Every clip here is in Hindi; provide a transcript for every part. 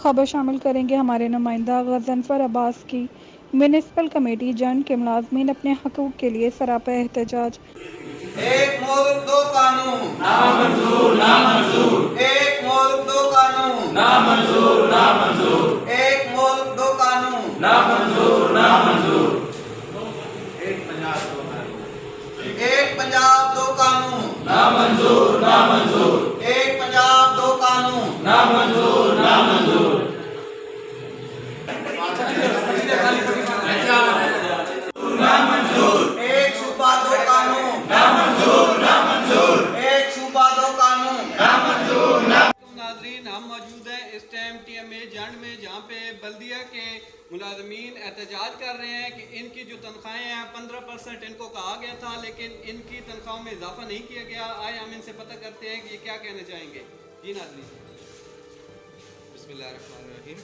खबर शामिल करेंगे हमारे नुमाइंदा गज़नफ़र अब्बास की। म्यूनिसिपल कमेटी जंड के मुलाज़मीन अपने हकूक़ के लिए सरापा एहतजाज। एक मुल्क दो कानून ना मंजूर ना मंजूर। एक मुल्क दो कानून ना मंजूर ना मंजूर। एक मुल्क दो कानून ना मंजूर ना मंजूर। एक पंजाब दो कानून ना मंजूर ना मंजूर। एक पंजाब दो कानून ना मंजूर ना मंजूर। ना मंजूर। एक सूबा दो कानून ना मंजूर ना मंजूर। एक सूबा दो कानून ना मंजूर ना। नाज़रीन, हम मौजूद हैं इस टाइम TMA जंड में, जहाँ पे बल्दिया के मुलाजमीन एहतजाज कर रहे हैं कि इनकी जो तनख्वाहें हैं 15% इनको कहा गया था, लेकिन इनकी तनख्वाहों में इजाफा नहीं किया गया। आए हम इनसे पता करते हैं कि ये क्या कहना चाहेंगे। जी नाज़रीन। बिस्मिल्लाहिर्रहमानिर्रहीम।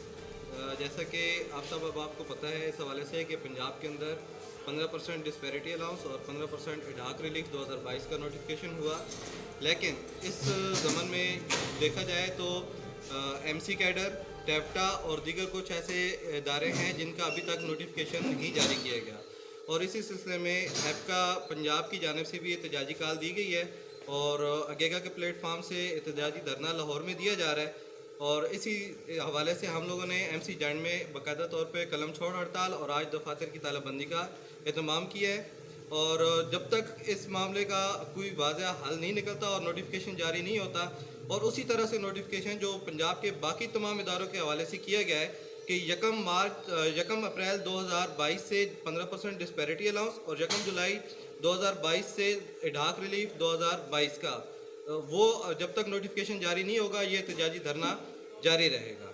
जैसा कि आप सब अब आपको पता है इस हवाले से कि पंजाब के अंदर 15% डिस्पैरिटी अलाउंस और 15% इडाक रिलीफ 2022 का नोटिफिकेशन हुआ, लेकिन इस ज़मन में देखा जाए तो MC कैडर, टेप्टा और दीगर कुछ ऐसे इदारे हैं जिनका अभी तक नोटिफिकेशन नहीं जारी किया गया, और इसी सिलसिले में हैप्का पंजाब की जानिब से भी एहतजाजी कॉल दी गई है और अगेगा के प्लेटफार्म से एहतजाजी धरना लाहौर में दिया जा रहा है। और इसी हवाले से हम लोगों ने MC जंड में बाकायदा तौर पे कलम छोड़ हड़ताल और आज दफातर की तालाबंदी का एहतमाम किया है, और जब तक इस मामले का कोई वाज़ह हल नहीं निकलता और नोटिफिकेशन जारी नहीं होता, और उसी तरह से नोटिफिकेशन जो पंजाब के बाकी तमाम इदारों के हवाले से किया गया है कि 1 अप्रैल 2022 से 15% डिस्पैरिटी अलाउंस और 1 जुलाई 2022 से इडाक रिलीफ 2022 का, वो जब तक नोटिफिकेशन जारी नहीं होगा ये एहतजाजी धरना जारी रहेगा।